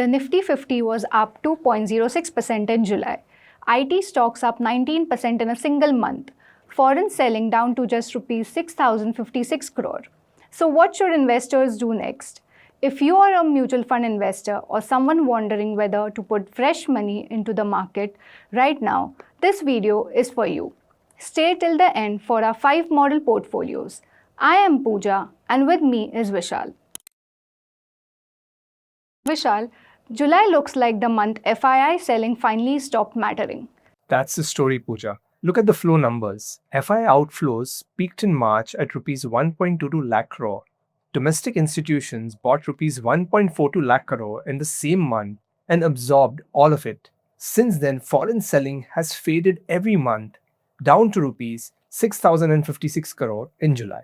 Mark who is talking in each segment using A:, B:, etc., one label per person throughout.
A: The Nifty 50 was up 2.06% in July. IT stocks up 19% in a single month. Foreign selling down to just rupees 6,056 crore. So what should investors do next? If you are a mutual fund investor or someone wondering whether to put fresh money into the market right now, this video is for you. Stay till the end for our 5 model portfolios. I am Pooja and with me is Vishal. Vishal, July looks like the month FII selling finally stopped mattering.
B: That's the story, Pooja. Look at the flow numbers. FII outflows peaked in March at rupees 1.22 lakh crore. Domestic institutions bought rupees 1.42 lakh crore in the same month and absorbed all of it. Since then, foreign selling has faded every month, down to rupees 6,056 crore in July.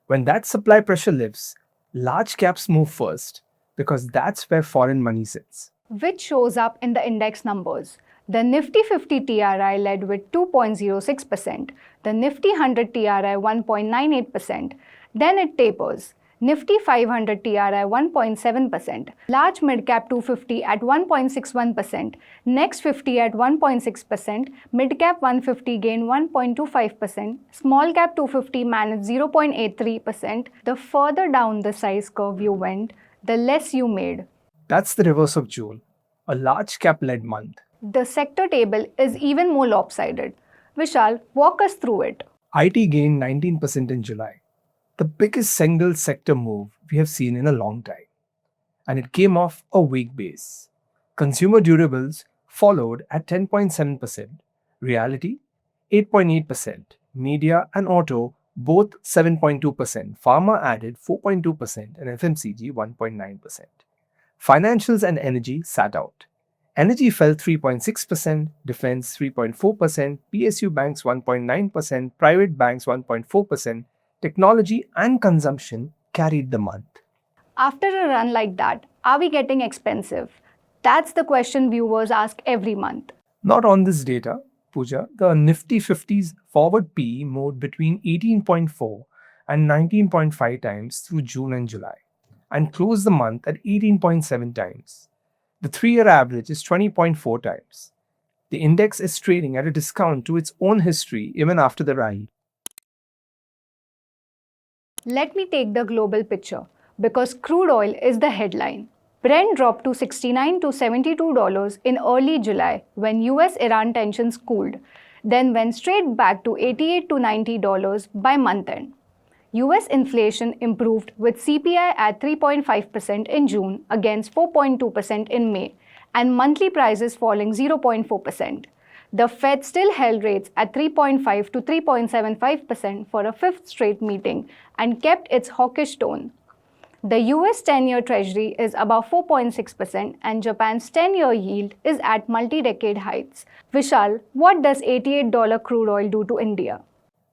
B: When that supply pressure lifts, large caps move first because that's where foreign money sits.
A: Which shows up in the index numbers. The Nifty 50 TRI led with 2.06%, the Nifty 100 TRI 1.98%, then it tapers. Nifty 500 TRI 1.7%, large midcap 250 at 1.61%, next 50 at 1.6%, midcap 150 gained 1.25%, small cap 250 managed 0.83%. The further down the size curve you went, the less you made.
B: That's the reverse of June, a large cap-led month.
A: The sector table is even more lopsided. Vishal, walk us through it.
B: IT gained 19% in July, the biggest single sector move we have seen in a long time. And it came off a weak base. Consumer durables followed at 10.7%, reality 8.8%, media and auto both 7.2%, pharma added 4.2%, and FMCG 1.9%. Financials and energy sat out. Energy fell 3.6%, defense 3.4%, PSU banks 1.9%, private banks 1.4%, technology and consumption carried the month.
A: After a run like that, are we getting expensive? That's the question viewers ask every month.
B: Not on this data, Pooja. The Nifty 50's forward PE moved between 18.4 and 19.5 times through June and July, and closed the month at 18.7 times. The 3-year average is 20.4 times. The index is trading at a discount to its own history even after the rally.
A: Let me take the global picture because crude oil is the headline. Brent dropped to $69 to $72 in early July when US-Iran tensions cooled, then went straight back to $88 to $90 by month end. US inflation improved with CPI at 3.5% in June against 4.2% in May, and monthly prices falling 0.4%. The Fed still held rates at 3.5 to 3.75% for a fifth straight meeting and kept its hawkish tone. The US 10-year Treasury is above 4.6% and Japan's 10-year yield is at multi-decade heights. Vishal, what does $88 crude oil do to India?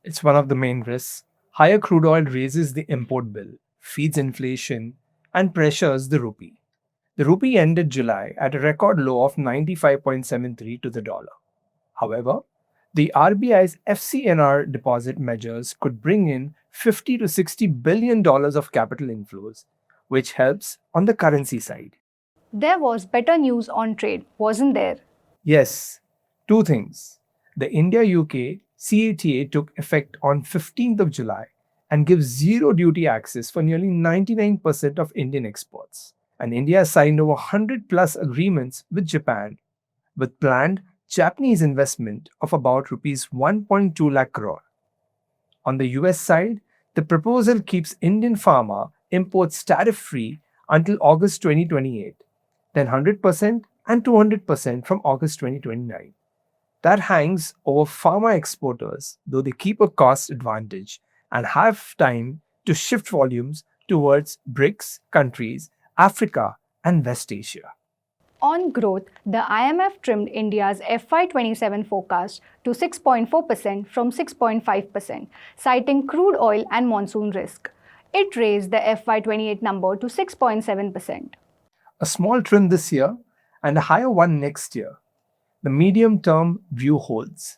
B: It's one of the main risks. Higher crude oil raises the import bill, feeds inflation, and pressures the rupee. The rupee ended July at a record low of 95.73 to the dollar. However, the RBI's FCNR deposit measures could bring in $50 to $60 billion of capital inflows, which helps on the currency side.
A: There was better news on trade, wasn't there?
B: Yes, two things. The India-UK CATA took effect on 15th of July and gives zero duty access for nearly 99% of Indian exports. And India signed over 100 plus agreements with Japan, with planned Japanese investment of about rupees 1.2 lakh crore. On the US side, the proposal keeps Indian pharma imports tariff-free until August 2028, then 100% and 200% from August 2029. That hangs over pharma exporters, though they keep a cost advantage and have time to shift volumes towards BRICS countries, Africa, and West Asia.
A: On growth, the IMF trimmed India's FY27 forecast to 6.4% from 6.5%, citing crude oil and monsoon risk. It raised the FY28 number to 6.7%.
B: A small trim this year and a higher one next year. The medium-term view holds.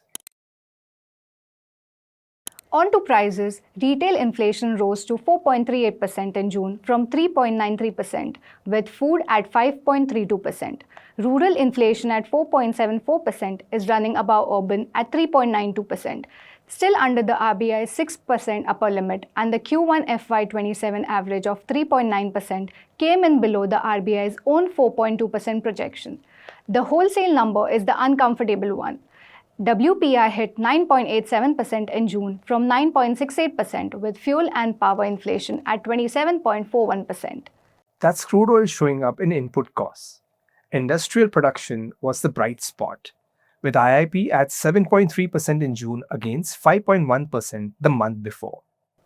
A: On to prices, retail inflation rose to 4.38% in June from 3.93%, with food at 5.32%. Rural inflation at 4.74% is running above urban at 3.92%, still under the RBI's 6% upper limit, and the Q1 FY27 average of 3.9% came in below the RBI's own 4.2% projection. The wholesale number is the uncomfortable one. WPI hit 9.87% in June from 9.68%, with fuel and power inflation at 27.41%.
B: That's crude oil showing up in input costs. Industrial production was the bright spot, with IIP at 7.3% in June against 5.1% the month before.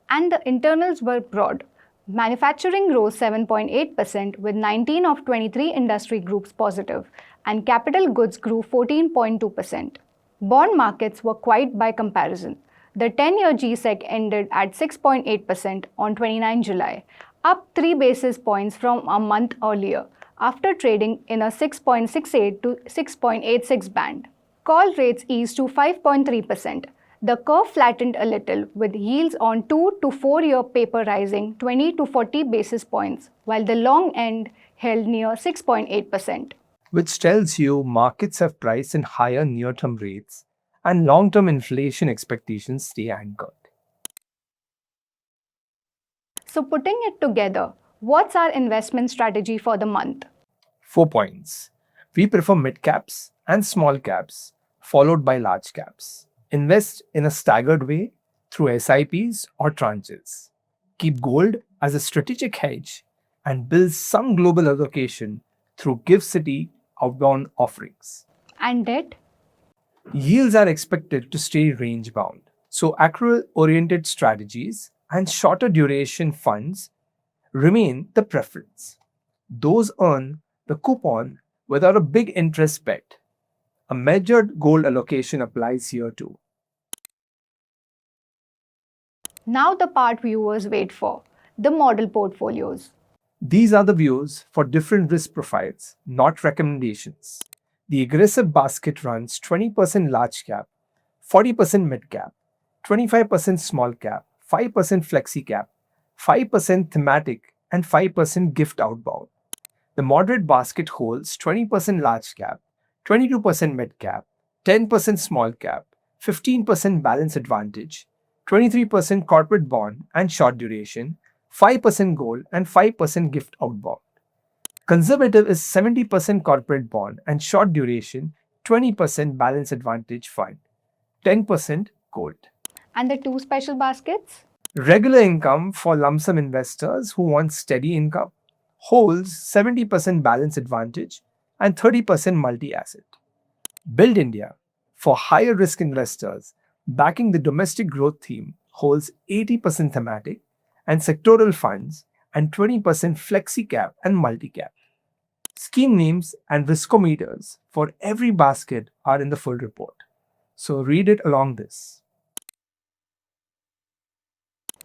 A: And the internals were broad. Manufacturing rose 7.8%, with 19 of 23 industry groups positive, and capital goods grew 14.2%. Bond markets were quiet by comparison. The 10-year G-Sec ended at 6.8% on 29 July, up 3 basis points from a month earlier, after trading in a 6.68 to 6.86 band. Call rates eased to 5.3%. The curve flattened a little, with yields on 2 to 4-year paper rising 20 to 40 basis points, while the long end held near 6.8%.
B: Which tells you markets have priced in higher near-term rates and long-term inflation expectations stay anchored.
A: So putting it together, what's our investment strategy for the month?
B: 4 points. We prefer mid-caps and small caps, followed by large caps. Invest in a staggered way through SIPs or tranches. Keep gold as a strategic hedge and build some global allocation through Gift City outbound offerings.
A: And debt?
B: Yields are expected to stay range bound, so accrual-oriented strategies and shorter duration funds remain the preference. Those earn the coupon without a big interest bet. A measured gold allocation applies here too.
A: Now the part viewers wait for, the model portfolios.
B: These are the views for different risk profiles, not recommendations. The aggressive basket runs 20% large cap, 40% mid cap, 25% small cap, 5% flexi cap, 5% thematic, and 5% gift outbound. The moderate basket holds 20% large cap, 22% mid cap, 10% small cap, 15% balance advantage, 23% corporate bond and short duration, 5% gold, and 5% gift outbound. Conservative is 70% corporate bond and short duration, 20% balance advantage fund, 10% gold.
A: And the two special baskets?
B: Regular income for lump sum investors who want steady income holds 70% balance advantage and 30% multi-asset. Build India for higher risk investors backing the domestic growth theme holds 80% thematic and sectoral funds and 20% flexi cap and multi cap. Scheme names and riskometers for every basket are in the full report, so read it along this.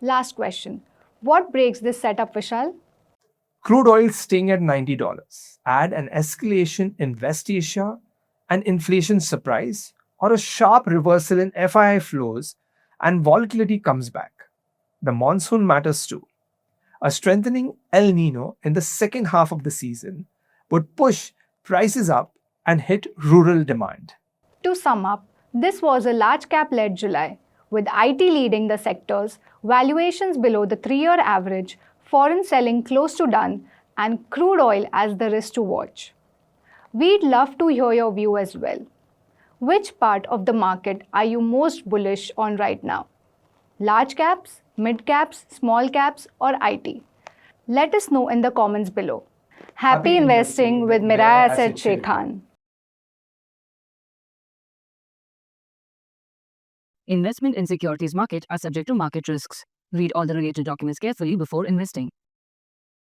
A: Last question. What breaks this setup, Vishal?
B: Crude oil staying at $90. Add an escalation in West Asia, an inflation surprise, or a sharp reversal in FII flows, and volatility comes back. The monsoon matters too. A strengthening El Nino in the second half of the season would push prices up and hit rural demand.
A: To sum up, this was a large cap led July, with IT leading the sectors, valuations below the 3-year average, foreign selling close to done, and crude oil as the risk to watch. We'd love to hear your view as well. Which part of the market are you most bullish on right now? Large caps, mid caps, small caps, or IT? Let us know in the comments below. Happy investing with Mirae Asset Sharekhan.
C: Investment in securities market are subject to market risks. Read all the related documents carefully before investing.